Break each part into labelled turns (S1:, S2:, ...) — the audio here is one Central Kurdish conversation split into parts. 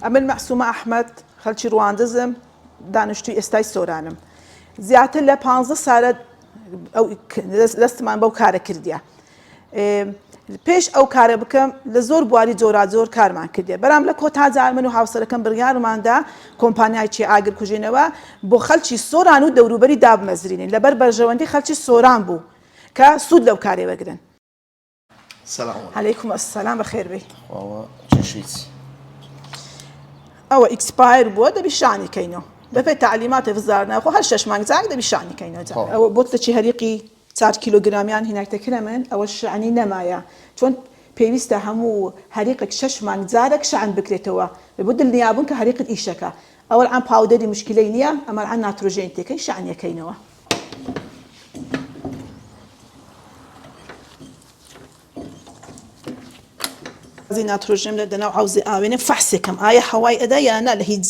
S1: ئەمن مەحسومە ئەحمەد خەڵکی ڕواندزم دانیشتووی ئێستای سۆرانم زیاتر لە 15 ساڵە دەستمان بەو کارە کردیە پێش ئەو کارە بکەم لە زۆر بواری جۆرا کارمان کردێ بەرام لە کۆتاجار من و هاوسەرەکەم بڕیارماندا کۆمپانیایکی ئاگر کوژێنەوە بۆ خەڵکی سۆران و دەوروبەری دابمەزرێنین لەبەر بەرژەوەندی خەڵکی سۆران بوو کە سوود لەو کارێ بەگرن. عەلەیکوم ئەسسەلام بەخێر بێی. ئەوە ئیکسپایر بووە دەبی شانیکەینەوە بەپێی تعلیماتی وزارەتەوە هەر 6 مانگ جارێک دەبی شانیکەینەوە ئەوە بۆتلێکی هەریقی 4 کیلۆگرامیان هیناکتەکرە من ئەوە شانی نەمایە چۆن پێویستە هەموو هەریقێک 6 مانگ جارێک شان بکرێتەوە بۆ دڵنیابوون کە هەریقت ئیشەکە ئەوە ئەم پاودەری مشکلەی نییە ئەمە ئەم ناترۆژین تێکەی شانیەکەینەوە. غازی ناترۆژن لە دەناو حوزی ئاوێنێ فەحسێکەم ئایا هەوای ئەدا یانە لە هیچ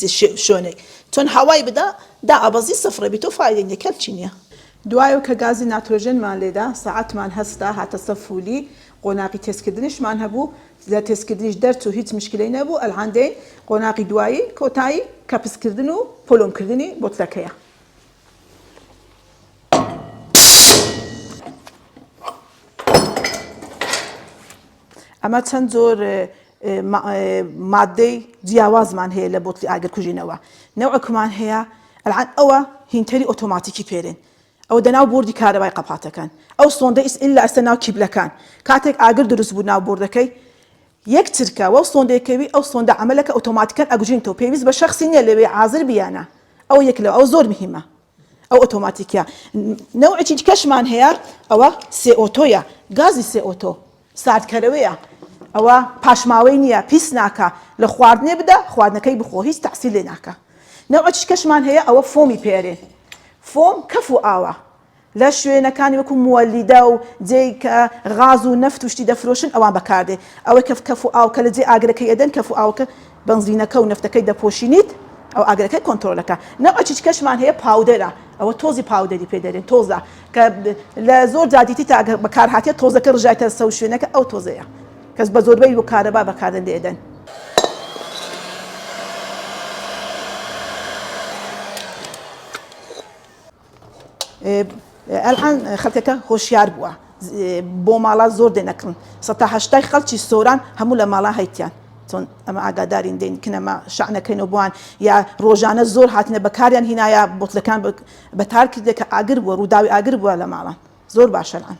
S1: شوێنێک چۆن هەوای بدا دا ئەبەزی سفرە بیت و فایدەی نییە چی نییە. دوایە کە گازی ناترۆژنمان لێدا سەعاتمان هەستا هاتە سەفولی قۆناقی تێستکردنیشمان هەبوو لە تێستکردنیش دەرچوو هیچ مشکلەی نەبوو ئەلهاندەی قۆناقی دوایی کۆتایی کەپسکردن و پۆلۆمکردنی بۆتلەکەیە. ئەمە چەند زۆر مادەی جیاوازمان هەیە لە بۆتلی ئاگرکوژینەوە نەوعەکمان هەیە ئەلعان ئەوە هینتەری ئۆتۆماتیکی پێرێن ئەو دەناو بۆردی کارەبای قەپاتەکان ئەو سۆندە ئیلا ئەستە ناو کیبلەکان کاتێک ئاگر دروست بوو ناو بۆردەکەی یەک چرکە وە سۆندەکەوی ئەو سۆندە عملەکە ئۆتۆماتیکەن ئەگوژینەوە پێویست بە شەخصی نییە لەوێ حاضر بیانە ئەو یەک لەوە ئەو زۆر مهمە ئەو ئۆتۆماتیکە نەوعێکی کەشمان هەیە ئەوە سێئۆتۆیە گازی سێئۆتۆ ساردکەرەوەیە ئەوە پاشماوەی نییە پیس ناکە لە خواردنێ بدە خواردنەکەی بخۆ هیچ تەحسیل لێ ناکە. نەوعێکی کەشمان هەیە ئەوە فۆمی پێرێن فۆم کەف و ئاوە لە شوێنەکانی وەکو مۆلیدا و جێی کە غاز و نەفت وشتی دەفرۆشن ئەوان بەکاردێ ئەوەی کەف و ئاوکە لە جێ ئاگرەکەی ئەدەن کەف و ئاوکە بنزینەکە و نەفتەکەی دەپۆشینیت ئەو ئاگرەکەی کۆنتڕۆلەکە. نەوعێکی کەشمان هەیە پاودەرە ئەوە تۆزی پاودەری پێدەرێن تۆزە کە لە زۆر جادیتی تا بەکارهاتێت تۆزەکە ڕژایتە سەو شوێنەکە ئەو تۆزەیە کەس بە زۆربەی بۆ کارەبا بەکاردن دێدەن. ئەلحان خەڵکەکە هۆشیار بووە بۆ ماڵا زۆر دێنەکردن 180 خەڵکی سۆران هەموو لە ماڵا هەیتیان چۆن ئەمە ئاگادارین دێن کنەمە شعنەکەینەوە بووان یا ڕۆژانە زۆر هاتنە بەکاریان هینایە بۆتلەکان بەتار کردێک کە ئاگر بووە ڕووداوی ئاگر بووە لە ماڵان زۆر باشەران.